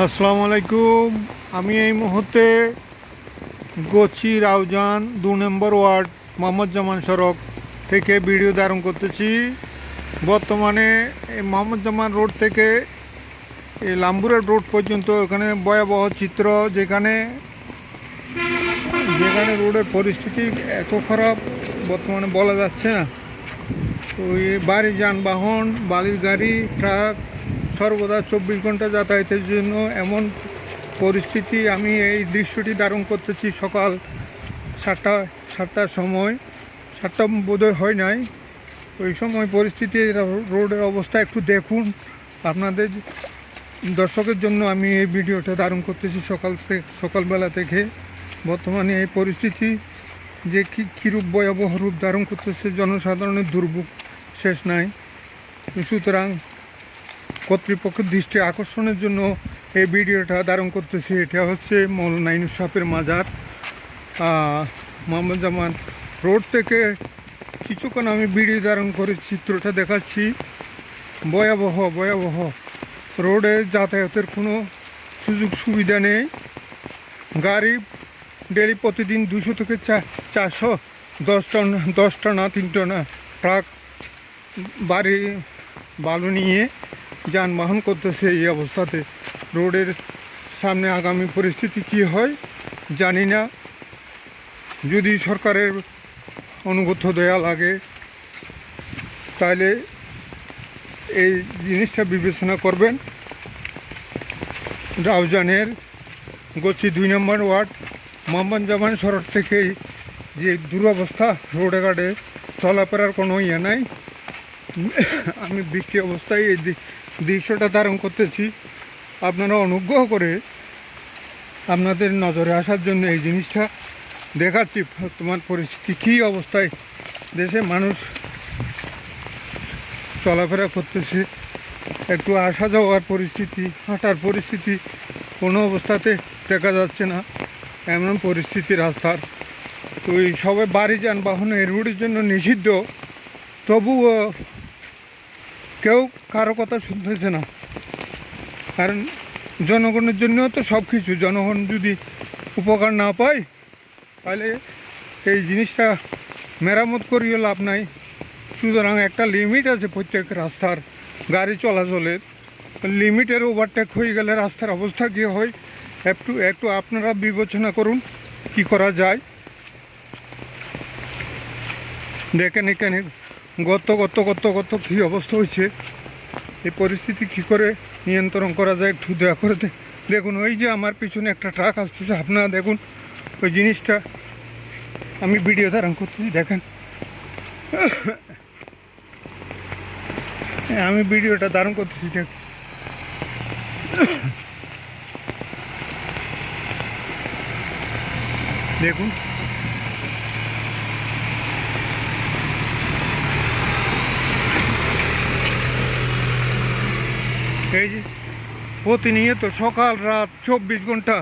আসসালামু আলাইকুম। আমি এই মুহূর্তে গোচি রাউজান ২ নম্বর ওয়ার্ড মোহাম্মদ জামান সড়ক থেকে ভিডিও ধারণ করতেছি। বর্তমানে এই মোহাম্মদ জামান রোড থেকে এই লাম্বুরাট রোড পর্যন্ত এখানে ভয়াবহ চিত্র, যেখানে যেখানে রোডের পরিস্থিতি এত খারাপ বর্তমানে বলা যাচ্ছে না। তো এই ভারী যানবাহন, বালির গাড়ি, ট্রাক সর্বদা ২৪ ঘন্টা যাতায়াতের জন্য এমন পরিস্থিতি। আমি এই দৃশ্যটি ধারণ করতেছি সকাল ৭টার সময়, ৭টা বোধহয় হয় নাই। ওই সময় পরিস্থিতি, রোডের অবস্থা একটু দেখুন। আপনাদের দর্শকের জন্য আমি এই ভিডিওটা ধারণ করতেছি সকালবেলা থেকে। বর্তমানে এই পরিস্থিতি যে কীরূপ ভয়াবহ রূপ ধারণ করতেছে, জনসাধারণের দুর্ভোগ শেষ নাই। সুতরাং কর্তৃপক্ষের দৃষ্টি আকর্ষণের জন্য এই ভিডিওটা ধারণ করতেছি। এটা হচ্ছে মৌলানা ইউনূস সাহেবের মাজার, মোহাম্মদ জামান রোড থেকে কিছুক্ষণ আমি ভিডিও ধারণ করে চিত্রটা দেখাচ্ছি। ভয়াবহ ভয়াবহ রোডে যাতায়াতের কোনো সুযোগ সুবিধা নেই। গাড়ি ডেলি প্রতিদিন ২০০ থেকে ৪০০, 10 টনা 3 টনা ট্রাক বাড়ি বালু নিয়ে যানবাহন করতেছে। এই অবস্থাতে রোডের সামনে আগামী পরিস্থিতি কি হয় জানি না। যদি সরকারের অনুগত দয়া লাগে তাহলে এই জিনিসটা বিবেচনা করবেন। রাউজানের গোচি ২ নম্বর ওয়ার্ড মোহাম্মদ জামান সড়ক থেকে যে দুরবস্থা, রোডে ঘাটে চলাফেরার কোনো ইয়ে নাই। আমি বৃষ্টি অবস্থায় এই দৃশ্যটা ধারণ করতেছি। আপনারা অনুগ্রহ করে আপনাদের নজরে আসার জন্য এই জিনিসটা দেখাচ্ছি। বর্তমান পরিস্থিতি কী অবস্থায় দেশে মানুষ চলাফেরা করতেছে, একটু আসা যাওয়ার পরিস্থিতি, হাঁটার পরিস্থিতি কোনো অবস্থাতে দেখা যাচ্ছে না, এমন পরিস্থিতি রাস্তার। তো এই সবাই বাড়ি যানবাহন এই রোডের জন্য নিষিদ্ধ, তবুও কেউ কারো কথা শুনতেছে না। কারণ জনগণের জন্য তো সব কিছু, জনগণ যদি উপকার না পায় তাহলে এই জিনিসটা মেরামত করিও লাভ নাই। সুতরাং একটা লিমিট আছে প্রত্যেক রাস্তার গাড়ি চলাচলের, লিমিটের ওভারটেক হয়ে গেলে রাস্তার অবস্থা কী হয় একটু আপনারা বিবেচনা করুন কি করা যায়। দেখেন এখানে গত কী অবস্থা হয়েছে, এই পরিস্থিতি কী করে নিয়ন্ত্রণ করা যায় একটু দয়া করে দেখুন। ওই যে আমার পিছনে একটা ট্রাক আসতেছে, আপনারা দেখুন ওই জিনিসটা। আমি ভিডিও ধারণ করতেছি, দেখেন আমি ভিডিওটা ধারণ করতেছি দেখুন। এই যে প্রতিনিয়ত সকাল রাত ২৪ ঘন্টা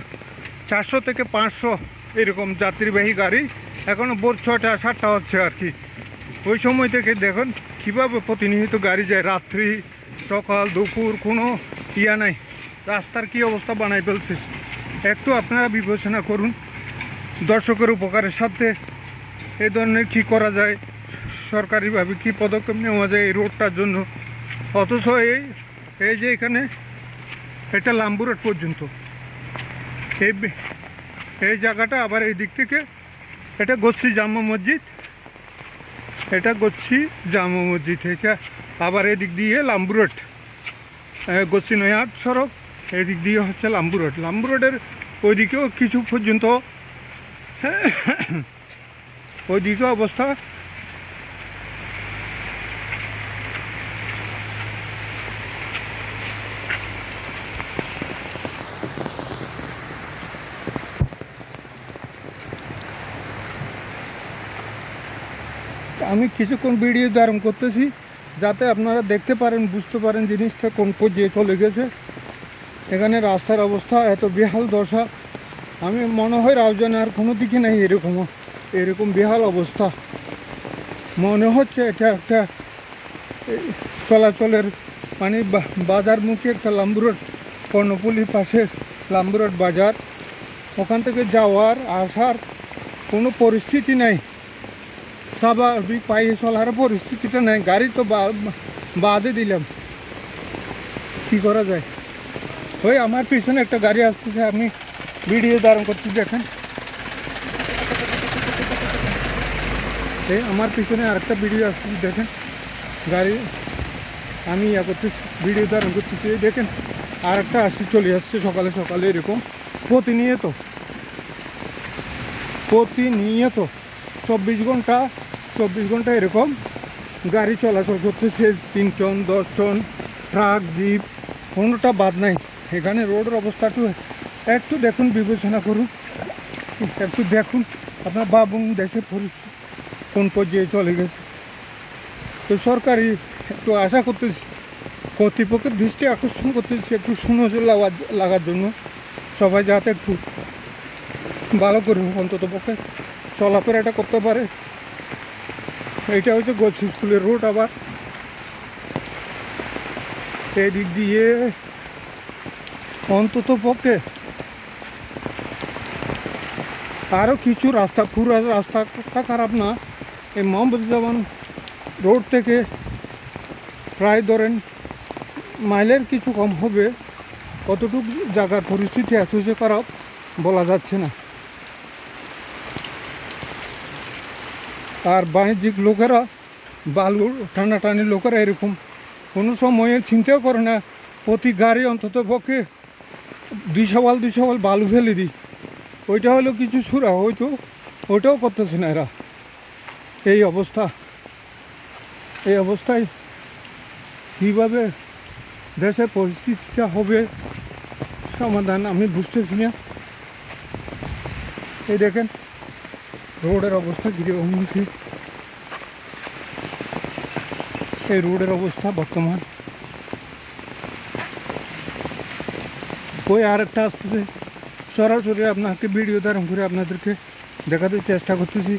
৪০০ থেকে ৫০০ এরকম যাত্রীবাহী গাড়ি, এখনও ভোর ৬টা ৭টা হচ্ছে আর কি। ওই সময় থেকে দেখুন কীভাবে প্রতিনিয়ত গাড়ি যায়, রাত্রি সকাল দুপুর কোনো ইয়া নাই। রাস্তার কী অবস্থা বানাই ফেলছে, একটু আপনারা বিবেচনা করুন। দর্শকের উপকারের সাথে এই ধরনের কী করা যায়, সরকারিভাবে কী পদক্ষেপ নেওয়া যায় এই রোডটার জন্য। অথচ এই যে এখানে এটা লাম্বুরাট পর্যন্ত এই জায়গাটা, আবার এই দিক থেকে এটা গোচ্ছি জামা মসজিদ, এটা গোচ্ছি জামা মসজিদ থেকে আবার এদিক দিয়ে লাম্বুরাট, গোচ্ছি নয়াট সড়ক, এদিক দিয়ে হচ্ছে লাম্বুরাটের ওইদিকেও কিছু পর্যন্ত ওইদিকে অবস্থা। আমি কিছুক্ষণ ভিডিও ধারণ করতেছি যাতে আপনারা দেখতে পারেন, বুঝতে পারেন জিনিসটা কোন পর্যায়ে চলে গেছে। এখানে রাস্তার অবস্থা এত বেহাল দশা, আমি মনে হয় রাউজানে আর কোনো দিকে নেই এরকম বেহাল অবস্থা। মনে হচ্ছে এটা একটা চলাচলের মানে বাজারমুখী একটা লাম্বুরাট কর্ণফুলির পাশে লাম্বুরাট বাজার, ওখান থেকে যাওয়ার আসার কোনো পরিস্থিতি নেই, স্বাভাবিক পায়ে চলার পরিস্থিতিটা নেই। গাড়ি তো বাদে দিলাম, কি করা যায়। ওই আমার পিছনে একটা গাড়ি আসতেছে, আমি ভিডিও ধারণ করছি, দেখেন এই আমার পিছনে আরেকটা ভিডিও আসতেছে, দেখেন গাড়ি, আমি করতেছি, ভিডিও ধারণ করতেছি, দেখেন আরেকটা আসছে, চলে আসছে সকালে সকালে। এরকম প্রতিনিয়ত 24 ঘন্টা এরকম গাড়ি চলাচল করতেছে, 3 টন 10 টন ট্রাক জিপ, কোনোটা বাদ নাই। এখানে রোডের অবস্থাটা একটু দেখুন, বিবেচনা করুন, একটু দেখুন, আপনার ভাবুন দেশের পরিস্থিতি কোন পর্যায়ে চলে গেছে। তো সরকারি একটু আশা করতেছি, কর্তৃপক্ষের দৃষ্টি আকর্ষণ করতেছি একটু সুনজর লাগার জন্য, সবাই যাতে একটু ভালো করে অন্তত পক্ষে চলাফেরাটা করতে পারে। এইটা হচ্ছে গোছ স্কুলের রোড, আবার এদিক দিয়ে অন্তত পক্ষে আরও কিছু রাস্তা, পুরো রাস্তাটা খারাপ না, এই মোহাম্মদুজ্জামান রোড থেকে প্রায় ধরেন মাইলের কিছু কম হবে, কতটুকু জায়গার পরিস্থিতি এত যে খারাপ বলা যাচ্ছে না। আর বাণিজ্যিক লোকেরা, বালু টানাটানি লোকেরা এরকম কোনো সময়ে চিন্তাও করে না, প্রতি গাড়ি অন্তত পক্ষে 2 সওয়াল বালু ফেলে দিই, ওইটা হলো কিছু সুরা, হয়তো ওইটাও করতেছে না এরা। এই অবস্থায় কীভাবে দেশের পরিস্থিতিটা হবে সমাধান আমি বুঝতেছি না। এই দেখেন রোডের অবস্থা কীরকম হয়েছে, এই রোডের অবস্থা বর্তমান। ওই আরেকটা আসতেছে, সরাসরি আপনাকে ভিডিও ধারণ করে আপনাদেরকে দেখাতে চেষ্টা করতেছি।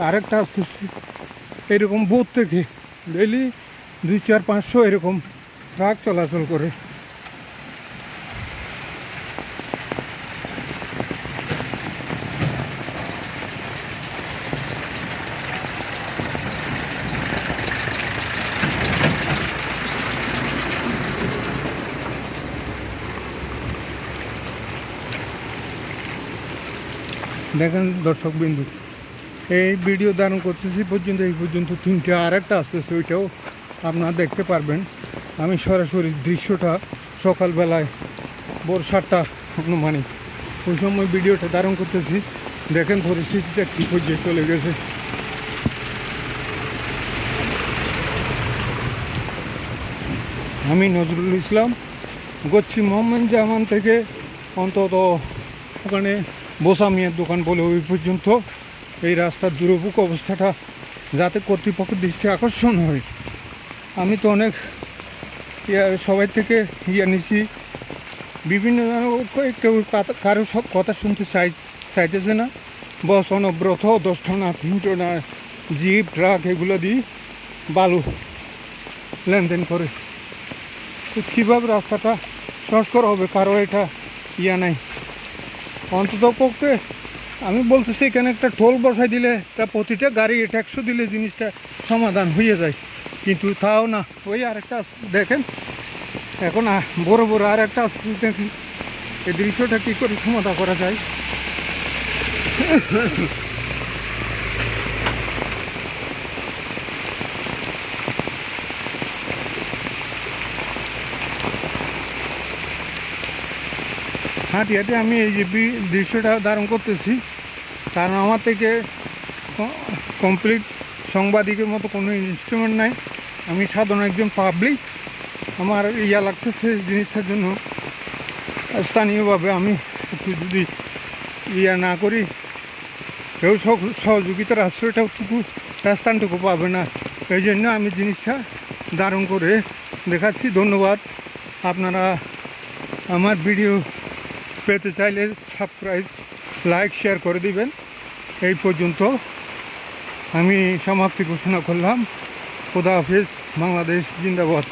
আরেকটা আসতেছে এরকম বোধ থেকে ডেইলি 200-400-500 এরকম ট্রাক চলাচল করে। দেখেন দর্শকবিন্দু, এই ভিডিও ধারণ করতেছি পর্যন্ত, এই পর্যন্ত 3টে, আরেকটা আসতেছে, ওইটাও আপনারা দেখতে পারবেন। আমি সরাসরি দৃশ্যটা সকালবেলায় ভোর 7টা অনুমানিক ওই সময় ভিডিওটা ধারণ করতেছি, দেখেন পরিস্থিতিটা কী পর্যায়ে চলে গেছে। আমি নজরুল ইসলাম, গচ্ছি মোহাম্মদুজ্জামান থেকে অন্তত ওখানে বোসা মিয়ার দোকান বলে ওই পর্যন্ত এই রাস্তার দুর্ভোগ অবস্থাটা যাতে কর্তৃপক্ষের দৃষ্টি আকর্ষণ হয়। আমি তো অনেক সবাই থেকে নিছি, বিভিন্ন কেউ কারো সব কথা শুনতে চাইতেছে না, বস অনব্রত 10 টনা 3 টনা জিপ ট্রাক এগুলো দিয়ে বালু লেনদেন করে। তো কীভাবে রাস্তাটা সংস্কার হবে, কারো এটা নাই। অন্তত পক্ষে আমি বলতেছি এখানে একটা টোল বসাই দিলে, একটা প্রতিটা গাড়ি ট্যাক্সও দিলে জিনিসটা সমাধান হয়ে যায়, কিন্তু তাও না। ওই আরেকটা দেখেন এখন বড় আর একটা আসছে, দেখেন এই দৃশ্যটা কী করে সমাধান করা যায়। হাঁটি আমি এই যে দৃশ্যটা ধারণ করতেছি, কারণ আমার থেকে কমপ্লিট সাংবাদিকের মতো কোনো ইনস্ট্রুমেন্ট নাই, আমি সাধারণ একজন পাবলিক। আমার লাগতেছে জিনিসটার জন্য স্থানীয়ভাবে আমি একটু যদি না করি, কেউ সহযোগিতার আশ্রয়টাটুকু স্থানটুকু পাবে না, এই জন্য আমি জিনিসটা ধারণ করে দেখাচ্ছি। ধন্যবাদ। আপনারা আমার ভিডিও পেতে চাইলে সাবস্ক্রাইব, লাইক, শেয়ার করে দিবেন। এই পর্যন্ত আমি সমাপ্তি ঘোষণা করলাম। খোদা হাফেজ। বাংলাদেশ জিন্দাবাদ।